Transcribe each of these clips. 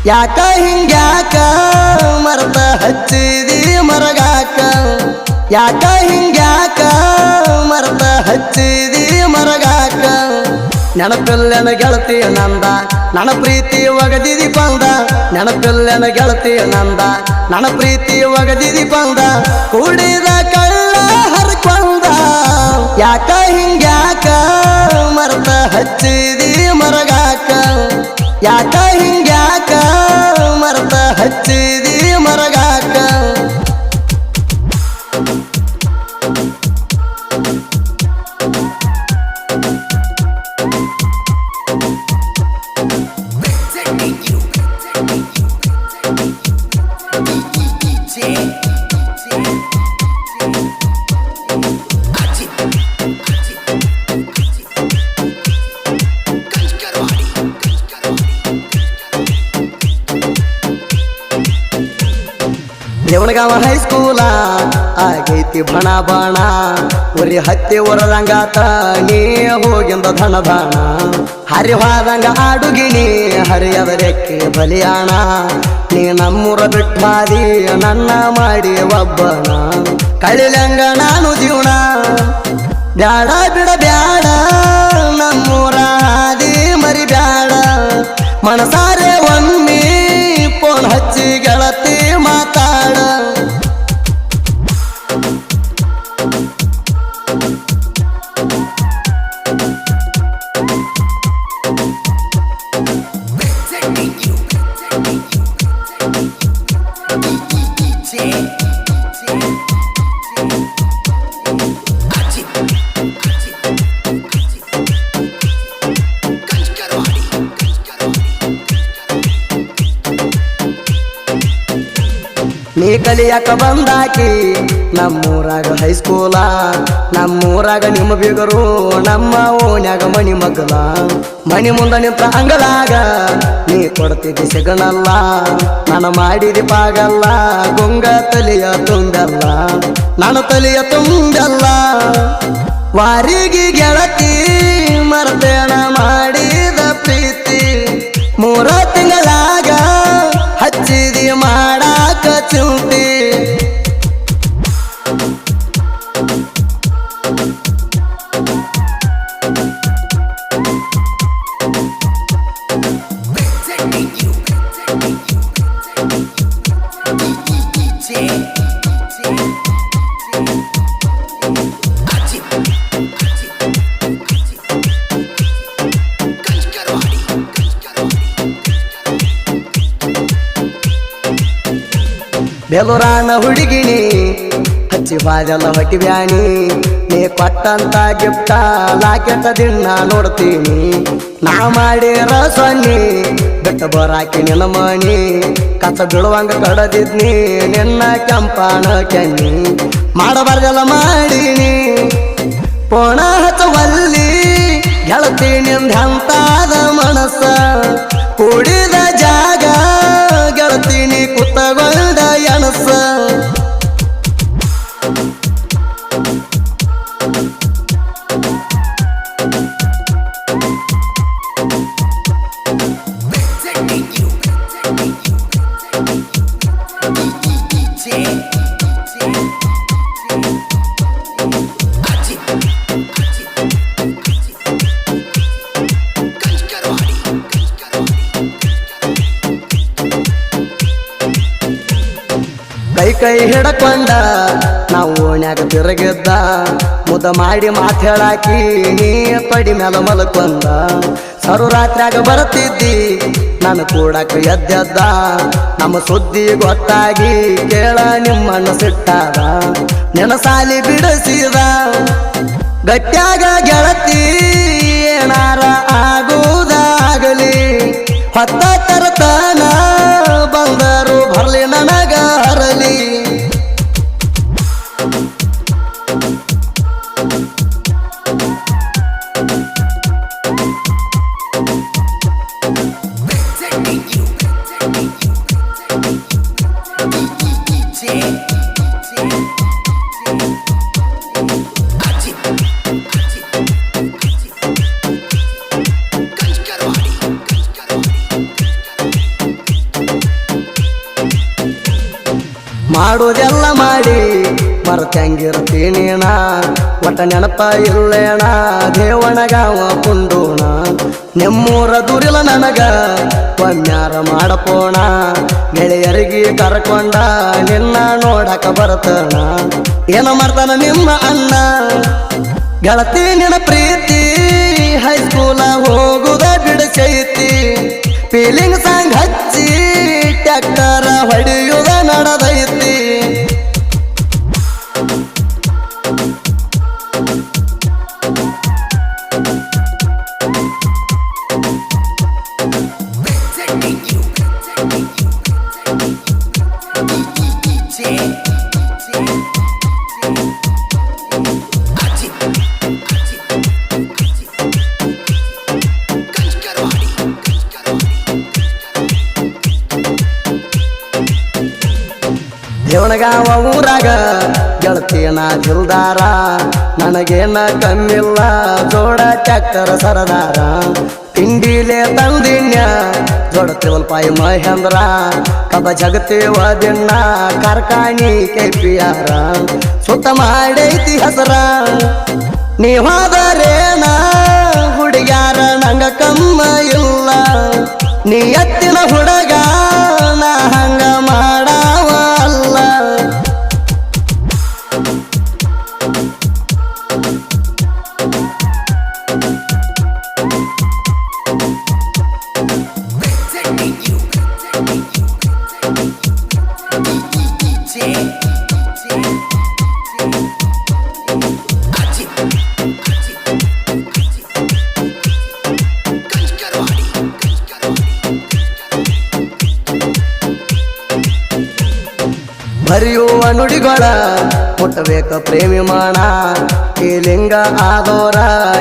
ಯಾಕ ಹಿಂಗ್ಯಾಕ ಮರತ ಹಚ್ಚಿದಿ ಮರಗಾಕ ಯಾಕ ಹಿಂಗ್ಯಾಕ ಮರತ ಹಚ್ಚಿದಿ ಮರಗಾಕ ನೆನಪಿಲ್ಲನ ಗೆಳತಿ ನಂದ ನನ್ನ ಪ್ರೀತಿ ಒಗದಿದಿ ಪಂದ ನೆನಪಿಲ್ಲನ ಗೆಳತಿ ನಂದ ನನ್ನ ಪ್ರೀತಿ ಒಗದಿದಿ ಪಂದ ಕೂಡಿದ ಕಳ್ಳ ಹರ್ಕೊಂಡ ಯಾಕ ಹಿಂಗ್ಯಾಕ ಮರತ ಹಚ್ಚಿದಿ ಮರಗಾಕ ಯಾಕ ಹಿಂಗ್ಯಾಕ ಮರತ ಹಚ್ಚಿದಿ ಮರಗಾಕ ದೇವಣಗಾವ ಹೈಸ್ಕೂಲ ಆಗೈತಿ ಬಣ ಬಣ ಉರಿ ಹತ್ತಿ ಹೊರದಂಗಾತ ನೀ ಹೋಗಿಂದ ಧನ ದಾಣ ಹರಿವಾದಂಗ ಆಡುಗಿನಿ ಹರಿಯದ ರೆಕ್ಕೆ ಬಲಿಯಾಣ ನೀ ನಮ್ಮೂರ ಬಿಟ್ಟಾದಿ ನನ್ನ ಮಾಡಿ ಒಬ್ಬನ ಕಳಿಲಂಗ ನಾನು ಜೀವನ ಬ್ಯಾಡ ಬಿಡ ಬ್ಯಾಡ ನಮ್ಮೂರ ಹಾದಿ ಮರಿ ಬ್ಯಾಡ ಮನಸಾರೆ ಒಮ್ಮೆ ಫೋನ್ ಹಚ್ಚಿ ಗೆಳತಿ ಮಾತಾಡ ನೀ ಕಲಿಯಕ ಬಂದಾಕಿ ನಮ್ಮೂರಾಗ ಹೈಸ್ಕೂಲ ನಮ್ಮೂರಾಗ ನಿಮ್ಮ ಬಿಗರು ನಮ್ಮ ಓನ್ಯಾಗ ಮಣಿ ಮಗ್ಗಲ ಮಣಿ ಮುಂದ ನಿಂತ ಅಂಗಲಾಗ ನೀ ಕೊಡ್ತಿದ್ದಿ ಸಿಗನಲ್ಲ ನಾನು ಮಾಡಿದಿ ಪಾಗಲ್ಲ ಗುಂಗ ತಲಿಯ ತುಂಬಲ್ಲ ನಾನು ತಲಿಯ ತುಂಬಲ್ಲ ವಾರಿಗೆ ಗೆಳತಿ ಮರತೇಣ ಮಾಡಿದ ಪ್ರೀತಿ 3 ತಿಂಗಳಾಗ ಹಚ್ಚಿದಿ ಮಾಡಾಕ ಚುಂಟಿ ಬೆಲುರಾನ ಹುಡುಗಿನಿ ಹಚ್ಚಿ ಬಾಜಲ್ಲ ಹೊಟ್ಟಿ ಬ್ಯಾನಿ ನೀ ಕೊಟ್ಟಂತ ಗಿಫ್ಟ ಲಾಕೆಟ ದಿನ ನೋಡ್ತೀನಿ ನಾ ಮಾಡಿರ ಸೊನ್ನಿ ಬಿಟ್ಟ ಬರಾಕಿ ನಿನ್ನ ಮಣಿ ಕಸ ಬೀಳುವಂಗ ಕಡದಿದ್ನಿ ನಿನ್ನ ಕೆಂಪಾಣ ಕೆನ್ನಿ ಮಾಡಬಾರ್ದಲ್ಲ ಮಾಡೀನಿ ಪೋಣ ಹಚ್ಚವಲ್ಲಿ ಗೆಳತಿ ನಿಂದಂತಾದ ಮನಸ್ಸ ಕೂಡಿದ ಜಾಗ ಗೆಳತೀನಿ ಕುತ್ತಗೊಂಡ ಎಣಸ ಕೈ ಹಿಡಕೊಂಡ ನಾವು ಓಣ್ಯಾಗ ತಿರುಗಿದ್ದ ಮುದ ಮಾಡಿ ಮಾತು ಹೇಳಾಕಿ ನೀ ಪಡಿ ಮೇಲೆ ಮಲ್ಕೊಂಡ ಸರು ರಾತ್ರಿಯಾಗ ಬರ್ತಿದ್ದಿ ನಾನು ಕೂಡಕ ಎದ್ದೆದ್ದ ನಮ್ಮ ಸುದ್ದಿ ಗೊತ್ತಾಗಿ ಕೇಳ ನಿಮ್ಮಣ್ಣ ಸಿಟ್ಟಾದ ನೆನಸಾಲಿ ಬಿಡಿಸಿದ ಗಟ್ಯಾಗ ಗೆಳತಿ ಏನಾರ ಆಗುವುದಾಗಲಿ ಹೊತ್ತ ತರತನ ಬಂದರು ಬರ್ಲಿ ನನಗ ಹರಲಿ ಮಾಡೋದೆಲ್ಲ ಮಾಡಿ ಮರ್ತಂಗಿರ್ತೀನಿಣ ಒಟ್ಟ ನೆನಪ ಇಲ್ಲೇಣ ದೇವಣಗಾವ ಕುಂಡೋಣ ನೆಮ್ಮೂರ ದುರಿಲ ನನಗ ಒಮ್ಮ್ಯಾರ ಮಾಡಪೋಣ ಗೆಳೆಯರಿಗೆ ಕರ್ಕೊಂಡ ನಿನ್ನ ನೋಡಕ ಬರ್ತಣ ಏನ ಮಾಡ್ತಾನ ನಿಮ್ಮ ಅಣ್ಣ ಗೆಳತಿ ನಿನ್ನ ಪ್ರೀತಿ ಹೈಸ್ಕೂಲ ಹೋಗುದ ಬಿಡಸೈತಿ ಫೀಲಿಂಗ್ ಸಾಂಗ್ ಹಚ್ಚಿ ಟ್ಯಾಕ್ಟರ ಹೊಡೆಯುದ ನಡೆದೈತಿ ದೇವಣಗಾವ ಊರಾಗ ಗೆಳತಿಯನ ದಿಲ್ದಾರ ನನಗೇನ ಕಮ್ಮಿಲ್ಲ ಜೋಡ ಟ್ಯಾಕ್ಟರ್ ಸರದಾರ ತಿಂಡಿಲೆ ತಂದಿನ್ಯ ಜೋಡ ತಿವಲ್ಪಾಯಿ ಮಹೇಂದ್ರ ಕಬ ಜಗತ್ತೇವ ದಿನ ಕಾರ್ಖಾನಿ ಕೆಪಿಯಾರ ಸುತ್ತ ಮಾಡೈತಿ ಹೆಸರ ನೀವಾದರೇನ ಹುಡುಗ್ಯಾರ ನಂಗ ಕಮ್ಮ ಇಲ್ಲ ನೀ ಎತ್ತಿನ ಹುಡುಗ ನಾ ಹಂಗ ಮಾಡಾವ ಅಲ್ಲ ಬರೆಯುವ ನುಡಿಗಳ ಮುಟ್ಟಬೇಕ ಪ್ರೇಮಿ ಮಾಣ ಈ ಲಿಂಗ ಆದೋರ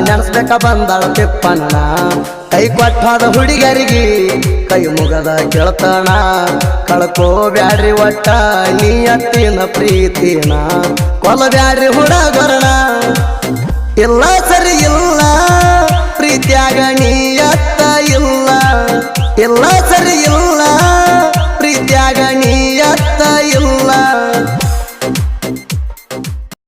ನೆನೆಸ್ಬೇಕ ಬಂದಾಳ ತಿಪ್ಪಣ್ಣ ಕೈ ಕೊಟ್ಟಾದ ಹುಡುಗರಿಗೆ ಕೈ ಮುಗದ ಕೇಳ್ತಾಣ ಕಳ್ಕೋ ಬ್ಯಾಡ್ರಿ ಒಟ್ಟ ನೀ ಅತ್ತಿನ ಪ್ರೀತಿನ ಕೊಲ ಬ್ಯಾಡ್ರಿ ಹುಡುಗರಣ ಇಲ್ಲ ಸರಿ ಇಲ್ಲ